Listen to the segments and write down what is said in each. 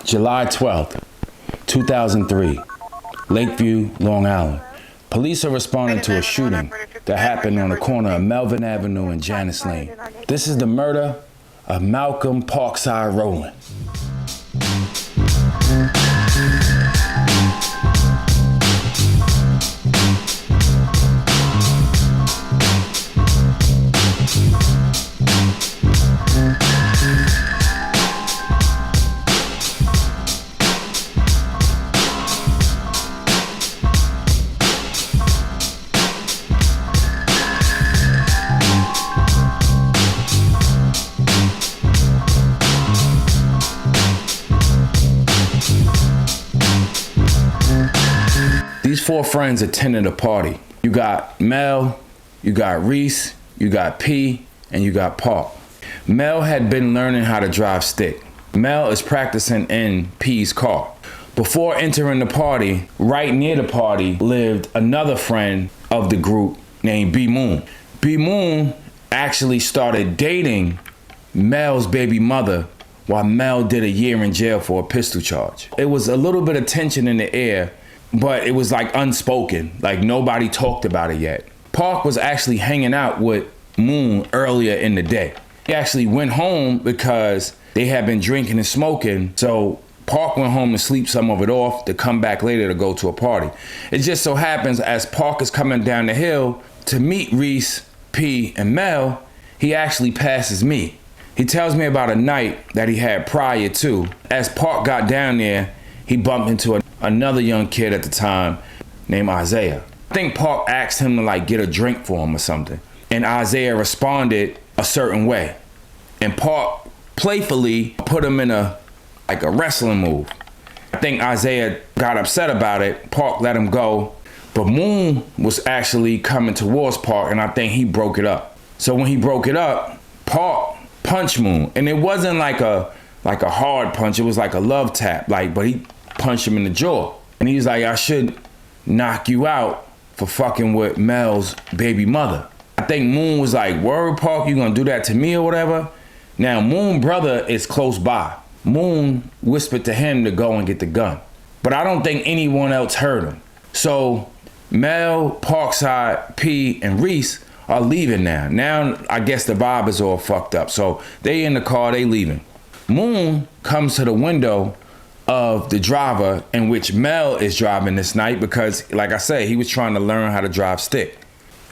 July 12th, 2003, Lakeview, Long Island. Police are responding to a shooting that happened on the corner of Melvin Avenue and Janice Lane. This is the murder of Malcolm Parkside Rowland. These four friends attended a party. You got Mel, you got Reese, you got P, and you got Park. Mel had been learning how to drive stick. Mel is practicing in P's car. Before entering the party, right near the party lived another friend of the group named B Moon. B Moon actually started dating Mel's baby mother while Mel did a year in jail for a pistol charge. It was a little bit of tension in the air, but it was like unspoken, like nobody talked about it yet. Park was actually hanging out with Moon earlier in the day. He actually went home because they had been drinking and smoking, so Park went home to sleep some of it off to come back later to go to a party. It just so happens as Park is coming down the hill to meet Reese, P, and Mel, he actually passes me. He tells me about a night that he had prior to. As Park got down there, he bumped into another young kid at the time named Isaiah. I think Park asked him to like get a drink for him or something. And Isaiah responded a certain way. And Park playfully put him in a wrestling move. I think Isaiah got upset about it. Park let him go. But Moon was actually coming towards Park and I think he broke it up. So when he broke it up, Park punched Moon. And it wasn't like a hard punch, it was like a love tap, but he punched him in the jaw. And he's like, I should knock you out for fucking with Mel's baby mother. I think Moon was like, word, Park, you gonna do that to me or whatever? Now, Moon brother is close by. Moon whispered to him to go and get the gun. But I don't think anyone else heard him. So Mel, Parkside, P, and Reese are leaving now. Now, I guess the vibe is all fucked up. So they in the car, they leaving. Moon comes to the window of the driver in which Mel is driving this night because, like I said, he was trying to learn how to drive stick.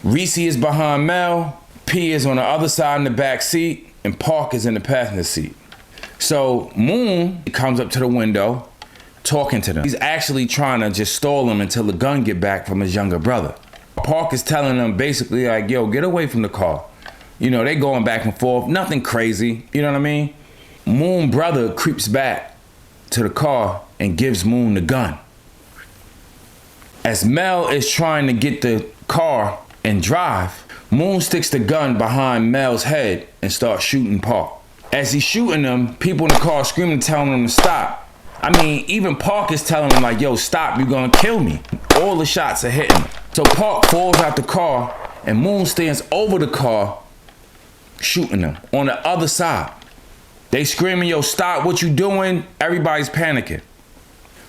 Reese is behind Mel, P is on the other side in the back seat, and Park is in the passenger seat. So Moon comes up to the window talking to them. He's actually trying to just stall them until the gun get back from his younger brother. Park is telling them basically like, yo, get away from the car. You know, they going back and forth, nothing crazy, you know what I mean? Moon brother creeps back to the car and gives Moon the gun. As Mel is trying to get the car and drive, Moon sticks the gun behind Mel's head and starts shooting Park. As he's shooting them, people in the car screaming, telling him to stop. I mean, even Park is telling him like, yo, stop, you're gonna kill me. All the shots are hitting. So Park falls out the car and Moon stands over the car shooting them on the other side. They screaming, yo, stop, what you doing? Everybody's panicking.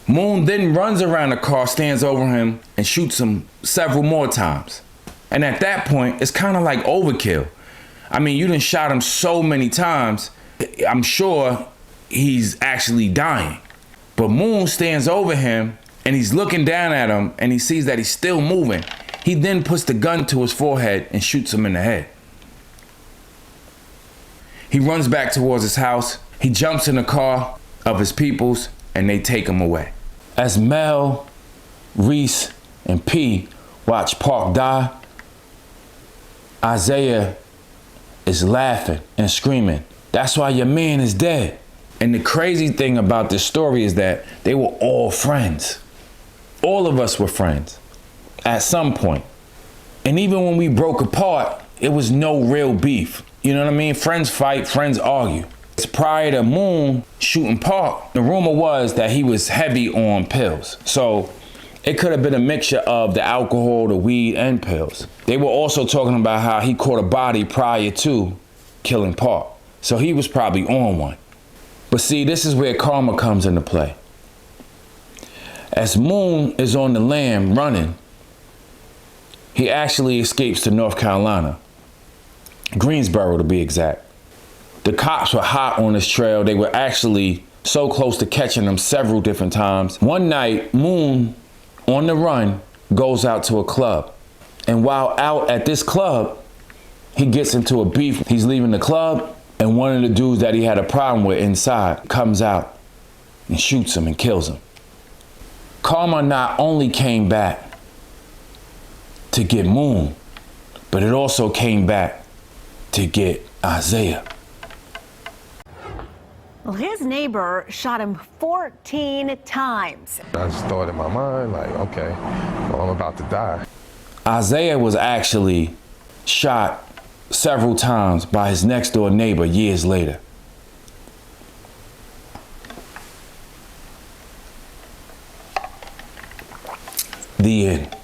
Moon then runs around the car, stands over him, and shoots him several more times. And at that point, it's kind of like overkill. I mean, you done shot him so many times, I'm sure he's actually dying. But Moon stands over him, and he's looking down at him, and he sees that he's still moving. He then puts the gun to his forehead and shoots him in the head. He runs back towards his house. He jumps in the car of his peoples and they take him away. As Mel, Reese, and P watch Park die, Isaiah is laughing and screaming, that's why your man is dead. And the crazy thing about this story is that they were all friends. All of us were friends at some point. And even when we broke apart, it was no real beef. You know what I mean? Friends fight, friends argue. It's prior to Moon shooting Park, the rumor was that he was heavy on pills. So it could have been a mixture of the alcohol, the weed, and pills. They were also talking about how he caught a body prior to killing Park. So he was probably on one. But see, this is where karma comes into play. As Moon is on the lam running, he actually escapes to North Carolina, Greensboro to be exact. The cops were hot on his trail. They were actually so close to catching him several different times. One night, Moon, on the run, goes out to a club. And while out at this club, he gets into a beef. He's leaving the club, and one of the dudes that he had a problem with inside comes out and shoots him and kills him. Karma not only came back to get Moon, but it also came back to get Isaiah. Well, his neighbor shot him 14 times. I just thought in my mind, like, okay, well, I'm about to die. Isaiah was actually shot several times by his next door neighbor years later. The end.